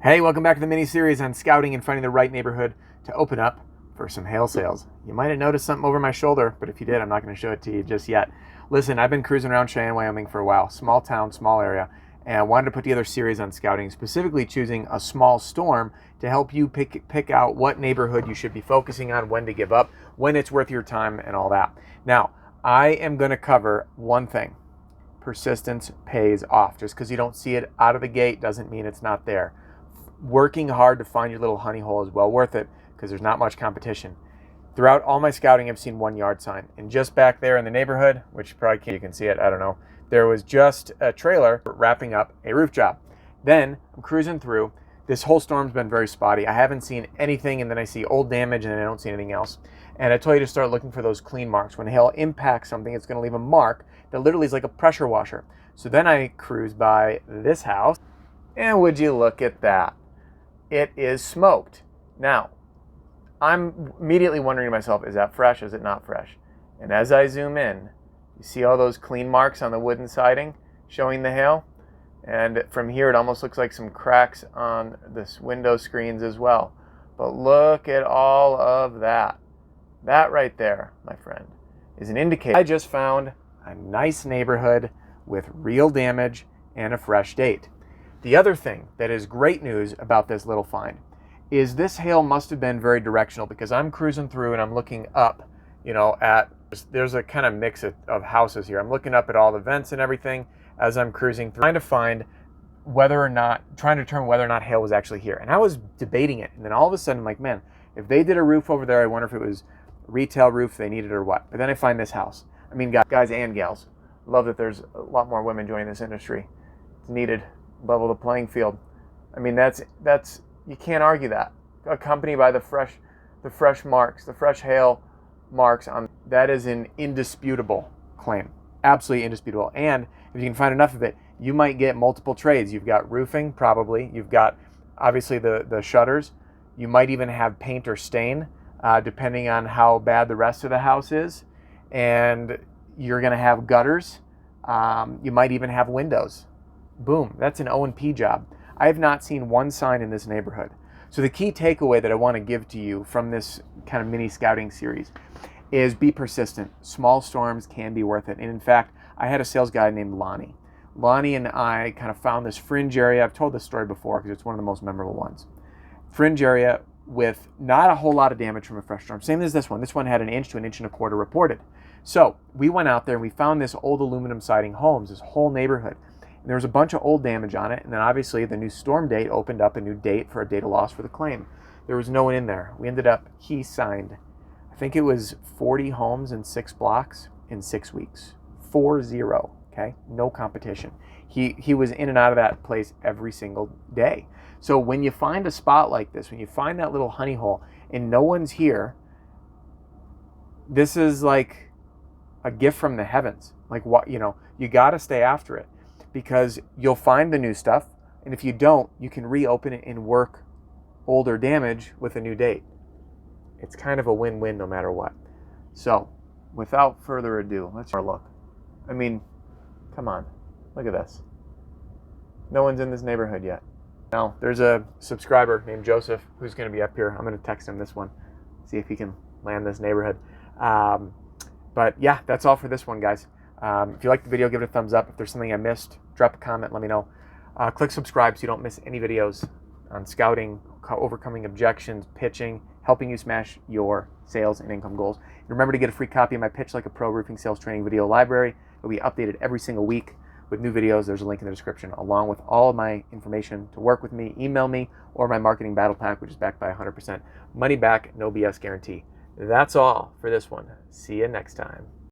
Hey, welcome back to the mini-series on scouting and finding the right neighborhood to open up for some hail sales. You might have noticed something over my shoulder, but if you did, I'm not going to show it to you just yet. Listen, I've been cruising around Cheyenne, Wyoming for a while. Small town, small area, and I wanted to put together a series on scouting, specifically choosing a small storm to help you pick out what neighborhood you should be focusing on, when to give up, when it's worth your time, and all that. Now, I am going to cover one thing. Persistence pays off. Just because you don't see it out of the gate doesn't mean it's not there. Working hard to find your little honey hole is well worth it because there's not much competition. Throughout all my scouting, I've seen one yard sign. And just back there in the neighborhood, which you can see it, I don't know, there was just a trailer wrapping up a roof job. Then I'm cruising through. This whole storm's been very spotty. I haven't seen anything, and then I see old damage, and then I don't see anything else. And I told you to start looking for those clean marks. When hail impacts something, it's going to leave a mark that literally is like a pressure washer. So then I cruise by this house, and would you look at that? It is smoked. Now, I'm immediately wondering to myself, is that fresh? Is it not fresh? And as I zoom in, you see all those clean marks on the wooden siding showing the hail? And from here, it almost looks like some cracks on this window screens as well. But look at all of that. That right there, my friend, is an indicator. I just found a nice neighborhood with real damage and a fresh date. The other thing that is great news about this little find is this hail must have been very directional, because I'm cruising through and I'm looking up, there's a kind of mix of houses here. I'm looking up at all the vents and everything as I'm cruising through, trying to determine whether or not hail was actually here. And I was debating it. And then all of a sudden I'm like, man, if they did a roof over there, I wonder if it was a retail roof they needed or what. But then I find this house. I mean, guys and gals, love that there's a lot more women joining this industry. It's needed. Level the playing field. I mean, that's you can't argue that. Accompanied by the fresh marks, the fresh hail marks on that is an indisputable claim. Absolutely indisputable. And if you can find enough of it, you might get multiple trades. You've got roofing, probably. You've got obviously the shutters. You might even have paint or stain, depending on how bad the rest of the house is. And you're going to have gutters. You might even have windows. Boom, that's an O&P job. I have not seen one sign in this neighborhood. So the key takeaway that I want to give to you from this kind of mini scouting series is be persistent. Small storms can be worth it. And in fact, I had a sales guy named Lonnie. Lonnie and I kind of found this fringe area. I've told this story before because it's one of the most memorable ones. Fringe area with not a whole lot of damage from a fresh storm. Same as this one. This one had 1 inch to 1.25 inches reported. So we went out there and we found this old aluminum siding homes, this whole neighborhood. And there was a bunch of old damage on it, and then obviously the new storm date opened up a new date for a date of loss for the claim. There was no one in there. He signed, I think it was 40 homes in 6 blocks in 6 weeks. 4-0, okay? No competition. He was in and out of that place every single day. So when you find a spot like this, when you find that little honey hole and no one's here, this is like a gift from the heavens. Like, what, you got to stay after it, because you'll find the new stuff, and if you don't, you can reopen it and work older damage with a new date. It's kind of a win-win no matter what. So, without further ado, let's have a look. I mean, come on, look at this. No one's in this neighborhood yet. Now, there's a subscriber named Joseph who's going to be up here. I'm going to text him this one, see if he can land this neighborhood. But yeah, that's all for this one, guys. If you like the video, give it a thumbs up. If there's something I missed, drop a comment, let me know. Click subscribe so you don't miss any videos on scouting, overcoming objections, pitching, helping you smash your sales and income goals. And remember to get a free copy of my Pitch Like a Pro Roofing Sales Training video library. It'll be updated every single week with new videos. There's a link in the description, along with all of my information to work with me, email me, or my marketing battle pack, which is backed by 100% money back, no BS guarantee. That's all for this one. See you next time.